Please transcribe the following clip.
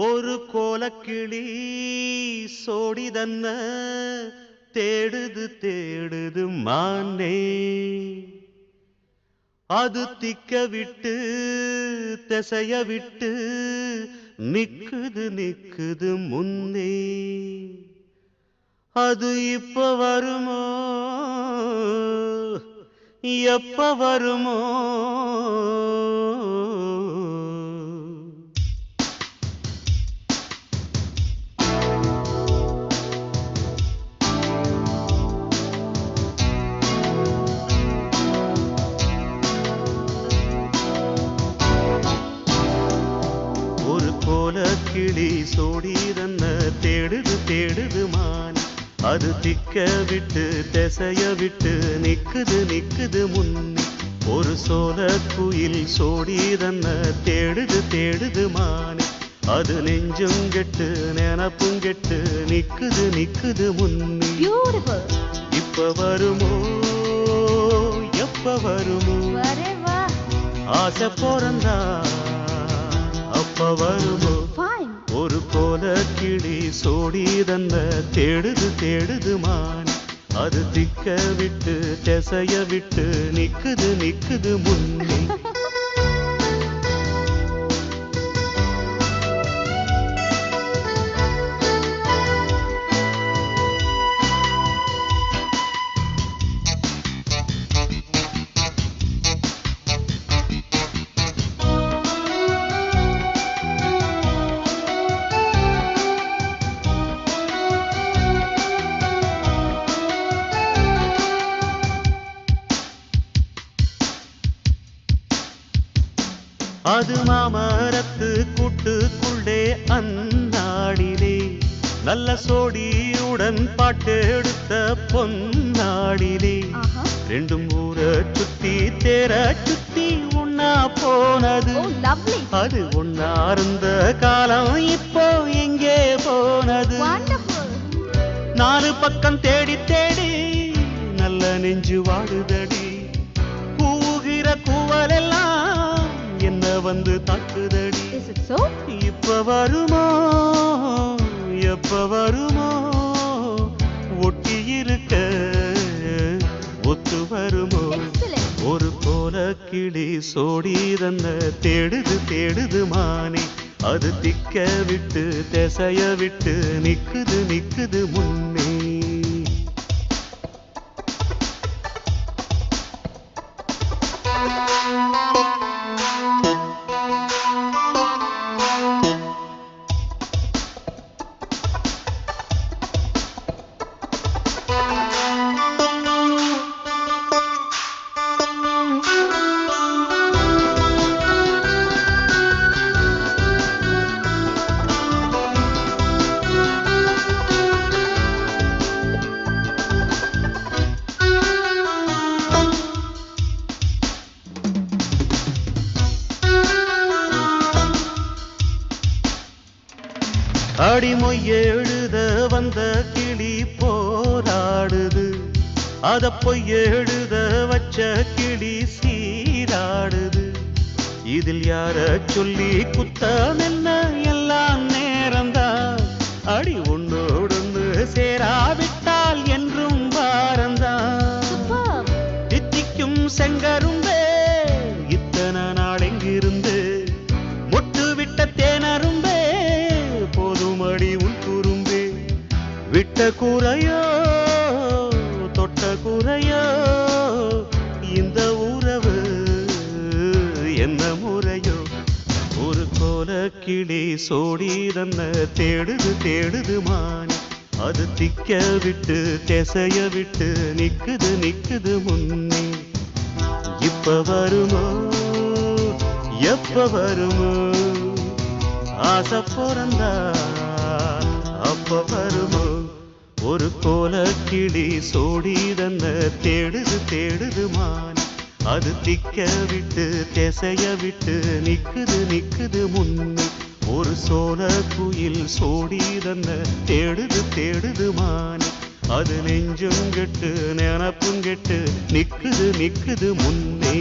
ஒரு கோலக்கிளி சோடிதன்ன தேடுது தேடுது மானே. அது திக்க விட்டு திசைய விட்டு நிக்குது நிக்குது முன்னே. அது இப்ப வருமோ எப்ப வருமோ? ஒரு கோலக்கிளி சோடிதன்ன தேடுது தேடுது மான். அது திக்க விட்டு திசைய விட்டு நிக்குது நிக்குது முன்னே. ஒரு சோல குயில் சோடிதன்ன தேடுது தேடுது மான். அது நெஞ்சும் கெட்டு நினப்பும் கெட்டு நிக்குது நிக்குது முன்னே. இப்ப வருமோ எப்ப வருமோ? ஆசை பிறந்தா அப்ப வருமோ? ஒரு கோலக்கிளி சோடிதன்ன தேடுது தேடுது மான். அது திக்க விட்டு திசைய விட்டு நிக்குது நிக்குது முன்னே. அது மாமரத்து கூட்டுக்குள்ளே அந்நாடிலே நல்ல சோடியுடன் பாட்டெடுத்த பொன்னாடிலே. ரெண்டும் ஊர சுத்தி தேர சுத்தி ஒன்னா போனது. அது ஒன்னா இருந்த காலம் இப்போ எங்கே போனது? நாலு பக்கம் தேடி தேடி நல்ல நெஞ்சு வாடுதடி. கூவுகிற கூவலெல்லாம் என்ன வந்து தாக்குதடி. இப்ப வருமோ எப்ப வருமோ? ஒட்டி இருக்க ஒத்து வருமோ? ஒரு கோலக்கிளி சோடிதன்ன தேடுது தேடுது மானே. அது திக்க விட்டு திசைய விட்டு நிக்குது நிக்குது முன்னே. அடிமொய் எழுத வந்த கிளி போராடுது. அத பொய் எழுத வச்ச கிளி சீராடுது. இதில் யார சொல்லி குத்தம் என்ன? எல்லாம் நேரம்தான். அடி ஒன்னோடொன்னு சேராவிட்டால் என்றும் வாரந்தான். தித்திக்கும் செங்கரும்பே இத்தனை நாள் எங்கிருந்து? மொட்டு விட்ட தேனரும்பே போதுமடி உன் குறும்பே. விட்ட குறையோ தொட்ட குறையோ இந்த உறவு என்ன முறையோ? ஒரு கோலக்கிளி சோடிதன்ன தேடுது தேடுது மான். அது திக்க விட்டு திசைய விட்டு நிக்குது நிக்குது முன்னே. இப்ப வருமோ எப்ப வருமோ? ஆசை பிறந்தா அப்ப வருமோ? ஒரு கோலக்கிளி சோடிதன்ன தேடுது தேடுது மான். அது திக்க விட்டு திசைய விட்டு நிக்குது நிக்குது முன்னே. ஒரு சோல குயில் சோடிதன்ன தேடுது தேடுது மான். அது நெஞ்சும் கெட்டு நினப்பும் கெட்டு நிக்குது நிக்குது முன்னே.